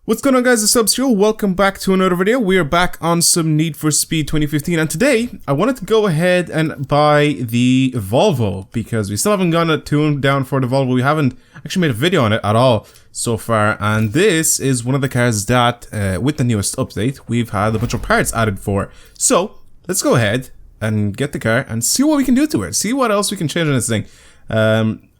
What's going on, guys? It's Subzero. Welcome back to another video. We are back on some Need for Speed 2015, and today I wanted to go ahead and buy the Volvo because we still haven't gotten a tune down for the Volvo. We haven't actually made a video on it at all so far, and this is one of the cars that, with the newest update, we've had a bunch of parts added for. So let's go ahead and get the car and see what we can do to it. See what else we can change on this thing.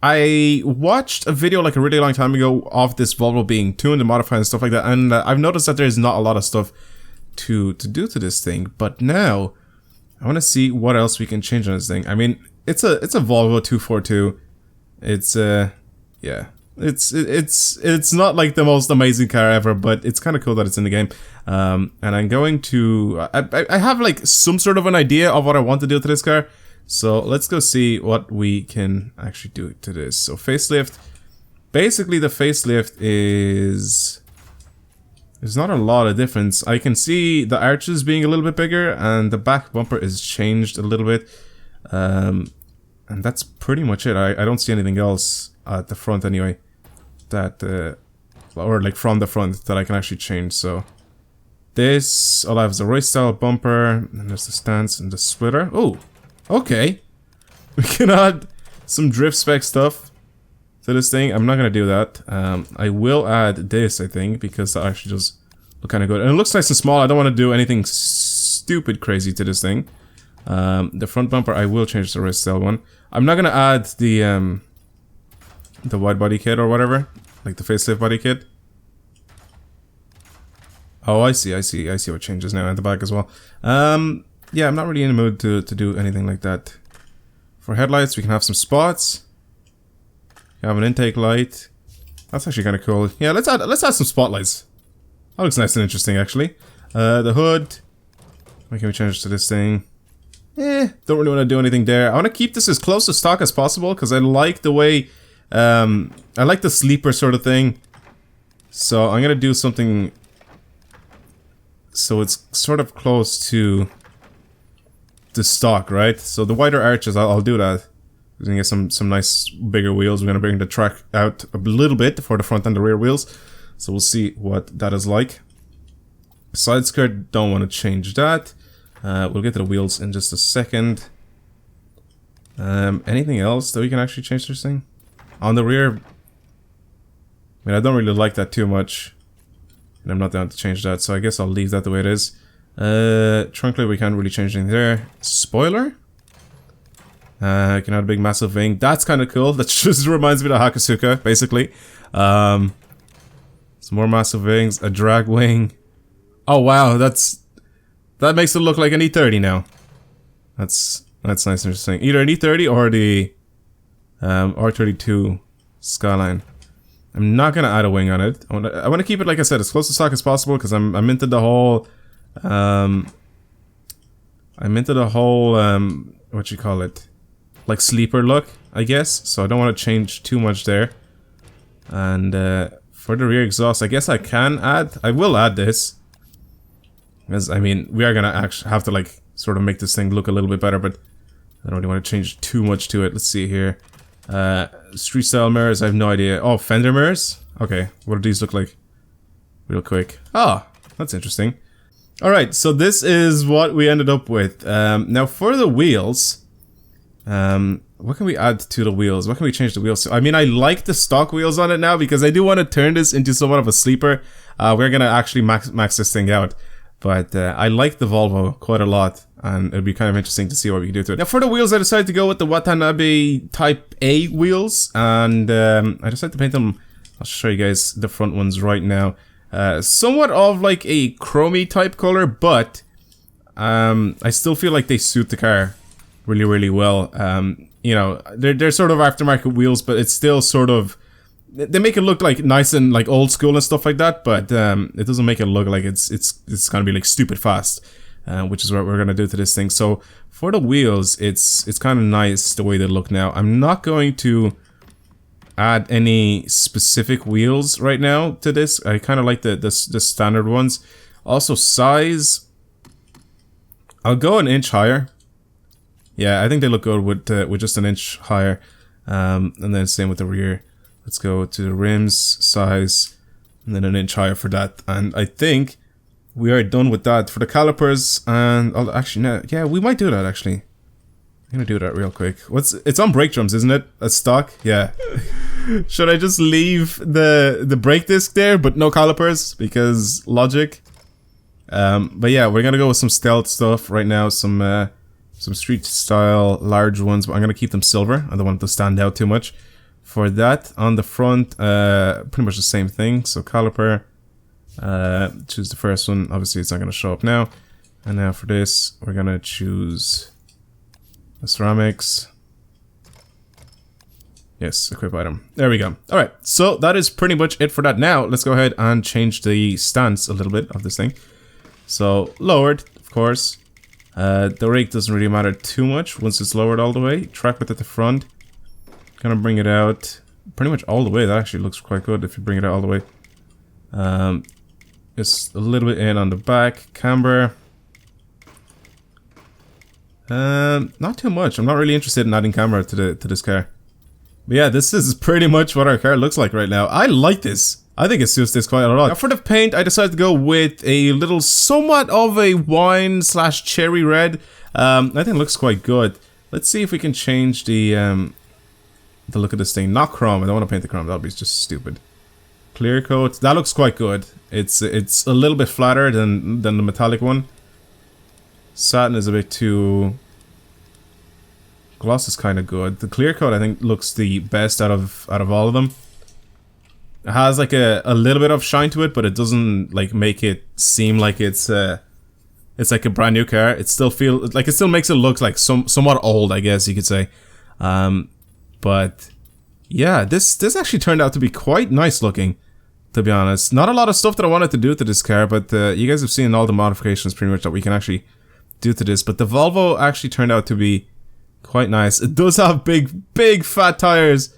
I watched a video like a really long time ago of this Volvo being tuned and modified and stuff like that, and I've noticed that there's not a lot of stuff to do to this thing. But now I want to see what else we can change on this thing. I mean, it's a Volvo 242. It's yeah, it's not like the most amazing car ever, but it's kind of cool that it's in the game. And I'm going to I have like some sort of an idea of what I want to do to this car. So let's go see what we can actually do to this. So facelift, basically the facelift is, there's not a lot of difference. I can see the arches being a little bit bigger and the back bumper is changed a little bit. And that's pretty much it. I don't see anything else at the front anyway, that, or like from the front that I can actually change. So this, all I have is a race style bumper, and there's the stance and the splitter. Oh! Okay, we can add some drift spec stuff to this thing. I'm not gonna do that. I will add this, I think, because that actually does look kind of good, and it looks nice and small. I don't want to do anything stupid crazy to this thing. The front bumper, I will change the race style one. I'm not gonna add the wide body kit or whatever, like the facelift body kit. Oh, I see what changes now at the back as well. Yeah, I'm not really in the mood to do anything like that. For headlights, we can have some spots. We have an intake light. That's actually kind of cool. Yeah, let's add some spotlights. That looks nice and interesting, actually. The hood. What can we change to this thing? Don't really want to do anything there. I want to keep this as close to stock as possible because I like the way, I like the sleeper sort of thing. So I'm gonna do something so it's sort of close to the stock, right? So the wider arches, I'll do that. We're gonna get some nice bigger wheels. We're gonna bring the track out a little bit for the front and the rear wheels. So we'll see what that is like. Side skirt, don't want to change that. We'll get to the wheels in just a second. Anything else that we can actually change this thing? On the rear, I mean, I don't really like that too much, and I'm not down to change that, so I guess I'll leave that the way it is. Trunk lid, we can't really change anything there. Spoiler? I can add a big massive wing. That's kind of cool. That just reminds me of Hakusuka, basically. Some more massive wings. A drag wing. Oh wow, that makes it look like an E30 now. That's nice and interesting. Either an E30 or the R32 Skyline. I'm not gonna add a wing on it. I want to keep it, like I said, as close to stock as possible because I'm into the whole what you call it, like sleeper look, I guess. So I don't want to change too much there. And for the rear exhaust, I guess I will add this, because I mean we are gonna actually have to like sort of make this thing look a little bit better, but I don't really want to change too much to it. Let's see here. Street style mirrors, I have no idea. Oh, fender mirrors. Okay, what do these look like? Real quick. Oh, that's interesting. Alright, so this is what we ended up with. Now for the wheels, what can we add to the wheels? What can we change the wheels to? I mean, I like the stock wheels on it now because I do want to turn this into somewhat of a sleeper. We're gonna actually max this thing out. But I like the Volvo quite a lot, and it'd be kind of interesting to see what we can do to it. Now for the wheels, I decided to go with the Watanabe Type A wheels, and I decided to paint them. I'll show you guys the front ones right now. Somewhat of like a chromey type color, but I still feel like they suit the car really, really well. You know, they're sort of aftermarket wheels, but it's still sort of, they make it look like nice and like old school and stuff like that, but it doesn't make it look like it's gonna be like stupid fast, which is what we're gonna do to this thing. So for the wheels, it's kind of nice the way they look now. I'm not going to add any specific wheels right now to this. I kind of like the standard ones. Also size, I'll go an inch higher. Yeah, I think they look good with just an inch higher. And then same with the rear. Let's go to the rims size. and then an inch higher for that. And I think we are done with that for the calipers. And I'll actually, no, yeah, we might do that actually. I'm gonna do that real quick. It's on brake drums, isn't it? That's stock? Yeah. Should I just leave the brake disc there, but no calipers? Because logic. But yeah, we're gonna go with some stealth stuff right now. Some street style large ones, but I'm gonna keep them silver. I don't want them to stand out too much. For that, on the front, pretty much the same thing. So caliper, choose the first one. Obviously, it's not gonna show up now. And now for this, we're gonna choose the ceramics. Yes, equip item. There we go. Alright, so that is pretty much it for that. Now, let's go ahead and change the stance a little bit of this thing. So, lowered, of course. The rake doesn't really matter too much once it's lowered all the way. Track width at the front. Gonna bring it out pretty much all the way. That actually looks quite good if you bring it out all the way. Just a little bit in on the back. Camber. Not too much. I'm not really interested in adding camber to this car. But yeah, this is pretty much what our car looks like right now. I like this. I think it suits this quite a lot. Now for the paint, I decided to go with a little somewhat of a wine / cherry red. I think it looks quite good. Let's see if we can change the look of this thing. Not chrome. I don't want to paint the chrome. That would be just stupid. Clear coat. That looks quite good. It's a little bit flatter than the metallic one. Satin is a bit too... Gloss is kind of good. The clear coat I think looks the best out of all of them. It has like a little bit of shine to it, but it doesn't like make it seem like it's like a brand new car. It still makes it look like somewhat old, I guess you could say. But yeah, this actually turned out to be quite nice looking, to be honest. Not a lot of stuff that I wanted to do to this car, but you guys have seen all the modifications pretty much that we can actually do to this. But the Volvo actually turned out to be quite nice. It does have big fat tires,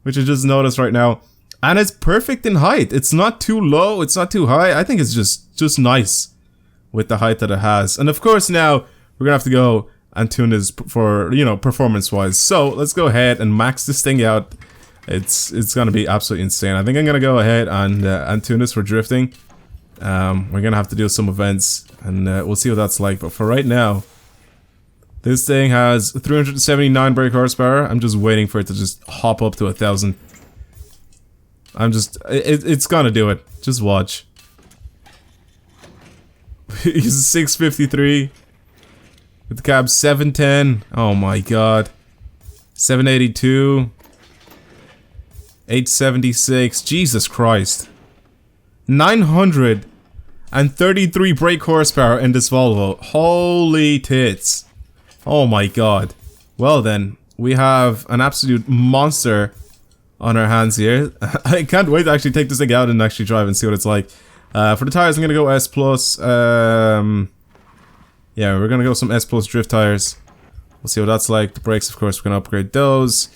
which I just noticed right now. And it's perfect in height. It's not too low, it's not too high. I think it's just nice with the height that it has. And of course now, we're gonna have to go and tune this for, you know, performance-wise. So, let's go ahead and max this thing out. It's gonna be absolutely insane. I think I'm gonna go ahead and tune this for drifting. We're gonna have to do some events, and we'll see what that's like. But for right now, this thing has 379 brake horsepower. I'm just waiting for it to just hop up to 1,000. It's gonna do it. Just watch. He's 653. With the cab 710. Oh my god. 782. 876. Jesus Christ. 933 brake horsepower in this Volvo. Holy tits. Oh my god. Well then, we have an absolute monster on our hands here. I can't wait to actually take this thing out and actually drive and see what it's like. For the tires, I'm gonna go S+. Yeah, we're gonna go some S+ drift tires. We'll see what that's like. The brakes, of course, we're gonna upgrade those.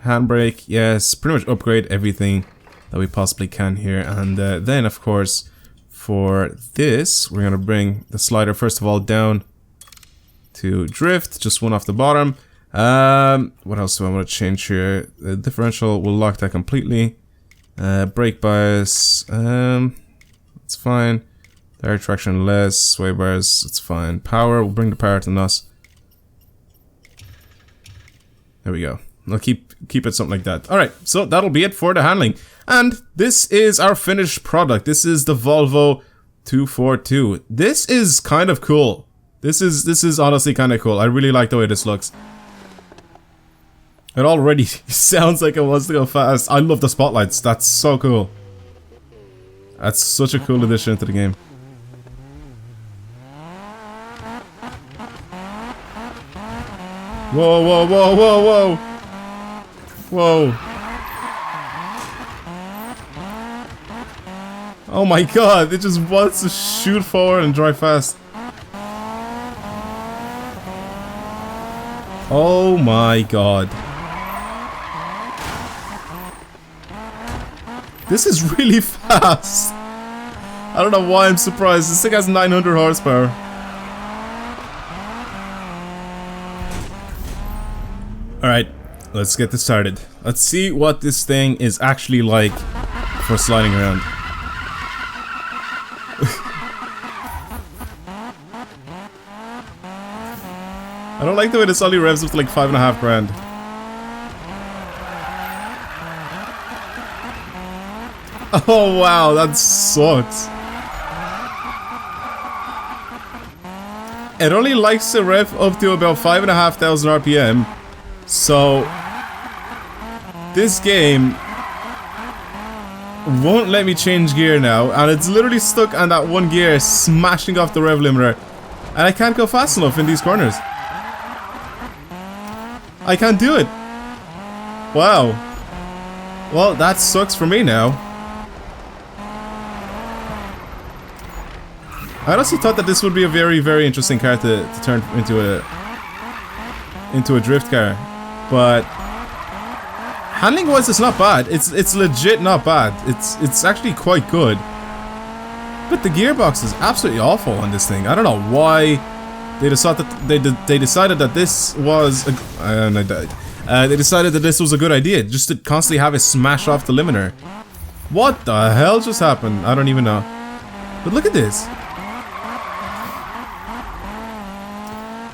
Handbrake, yes, pretty much upgrade everything that we possibly can here. And then, of course, for this, we're gonna bring the slider first of all down to drift, just one off the bottom. What else do I want to change here? The differential, we'll lock that completely. Brake bias, it's fine. Air traction less, sway bars, it's fine. Power, we'll bring the power to NOS. There we go. I'll keep it something like that. Alright, so that'll be it for the handling. And this is our finished product. This is the Volvo 242. This is kind of cool. This is honestly kind of cool. I really like the way this looks. It already sounds like it wants to go fast. I love the spotlights. That's so cool. That's such a cool addition to the game. Whoa, whoa, whoa, whoa, whoa. Whoa. Oh my god, it just wants to shoot forward and drive fast. Oh my god. This is really fast. I don't know why I'm surprised. This thing has 900 horsepower. Alright, let's get this started. Let's see what this thing is actually like for sliding around. I don't like the way this only revs up to like 5.5 grand. Oh wow, that sucks. It only likes to rev up to about 5,500 RPM. So this game won't let me change gear now, and it's literally stuck on that one gear, smashing off the rev limiter, and I can't go fast enough in these corners. I can't do it. Wow. Well, that sucks for me now. I honestly thought that this would be a very, very interesting car to turn into a drift car, but handling-wise, it's not bad. It's legit not bad. It's actually quite good. But the gearbox is absolutely awful on this thing. I don't know why they decided that they decided that this was a, and I died. They decided that this was a good idea, just to constantly have it smash off the limiter. What the hell just happened? I don't even know. But look at this.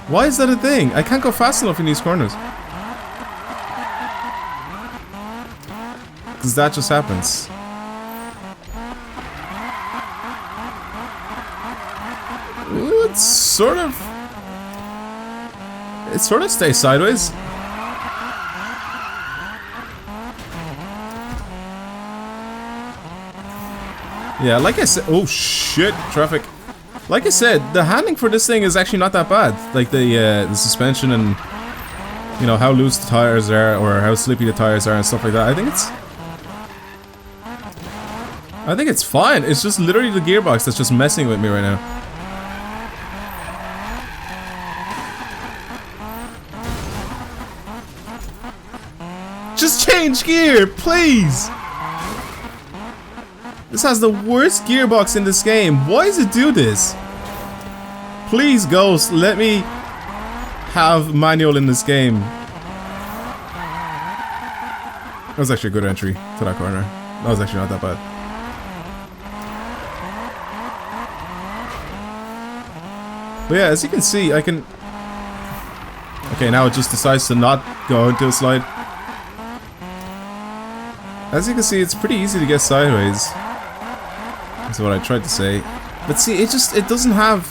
Why is that a thing? I can't go fast enough in these corners. Because that just happens. Ooh, it sort of stays sideways. Yeah, like I said, oh shit, traffic. Like I said, the handling for this thing is actually not that bad. Like the suspension and, you know, how loose the tires are or how slippy the tires are and stuff like that. I think it's fine. It's just literally the gearbox that's just messing with me right now. Just change gear, please! This has the worst gearbox in this game. Why does it do this? Please, Ghost, let me have manual in this game. That was actually a good entry to that corner. That was actually not that bad. But yeah, as you can see, I can... Okay, now it just decides to not go into a slide. As you can see, it's pretty easy to get sideways. That's what I tried to say. But see, it doesn't have...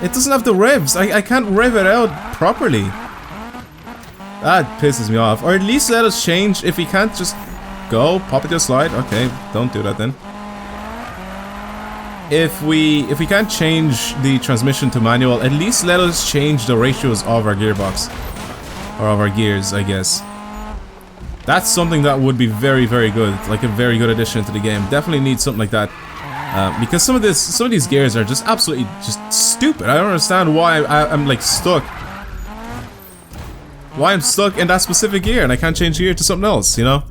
It doesn't have the revs. I can't rev it out properly. That pisses me off. Or at least let us change. If we can't just go, pop it to a slide. Okay, don't do that then. If we can't change the transmission to manual, at least let us change the ratios of our gearbox. Or of our gears, I guess. That's something that would be very, very good. Like a very good addition to the game. Definitely need something like that. Because some of these gears are just absolutely just stupid. I don't understand why I'm like stuck. Why I'm stuck in that specific gear and I can't change gear to something else, you know?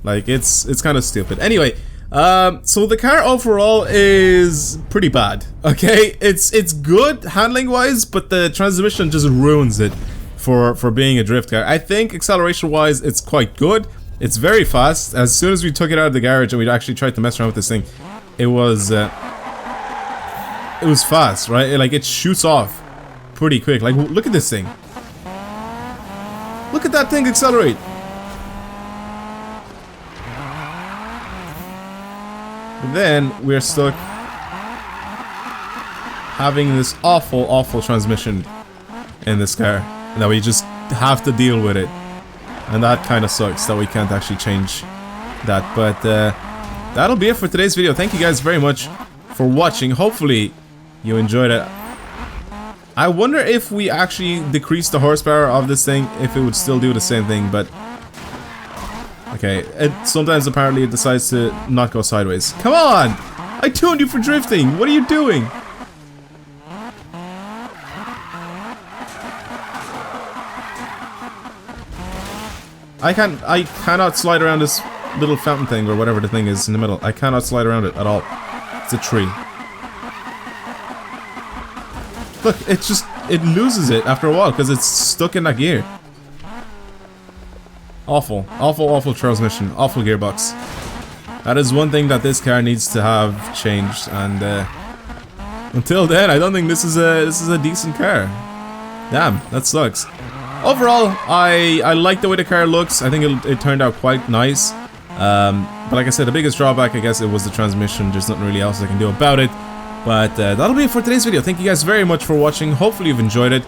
Like it's kind of stupid. Anyway, so the car overall is pretty bad. Okay, it's good handling wise, but the transmission just ruins it for being a drift car. I think acceleration wise, it's quite good. It's very fast. As soon as we took it out of the garage and we actually tried to mess around with this thing, it was fast, right? Like it shoots off pretty quick. Like look at this thing. Look at that thing accelerate. But then we're stuck having this awful transmission in this car, and that we just have to deal with it. And that kind of sucks that we can't actually change that. But that'll be it for today's video. Thank you guys very much for watching. Hopefully you enjoyed it. I wonder if we actually decrease the horsepower of this thing, if it would still do the same thing, but... Okay, sometimes apparently it decides to not go sideways. Come on! I tuned you for drifting! What are you doing? I cannot slide around this little fountain thing, or whatever the thing is in the middle. I cannot slide around it at all. It's a tree. Look, it loses it after a while because it's stuck in that gear. Awful transmission, awful gearbox. That is one thing that this car needs to have changed, and until then, I don't think this is a decent car. Damn, that sucks. Overall, I like the way the car looks. I think it turned out quite nice. But like I said, the biggest drawback, I guess, it was the transmission. There's nothing really else I can do about it. But that'll be it for today's video. Thank you guys very much for watching. Hopefully you've enjoyed it.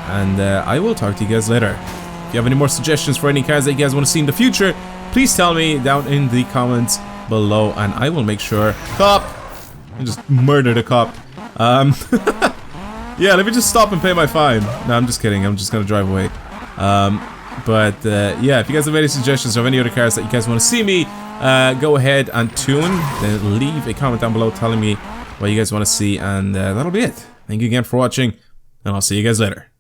And I will talk to you guys later. If you have any more suggestions for any cars that you guys want to see in the future, please tell me down in the comments below, and I will make sure. Cop! I just murdered a cop. Yeah, let me just stop and pay my fine. No, I'm just kidding. I'm just gonna drive away. Yeah, if you guys have any suggestions of any other cars that you guys want to see me go ahead and tune, then leave a comment down below telling me what you guys want to see, and that'll be it. Thank you again for watching, and I'll see you guys later.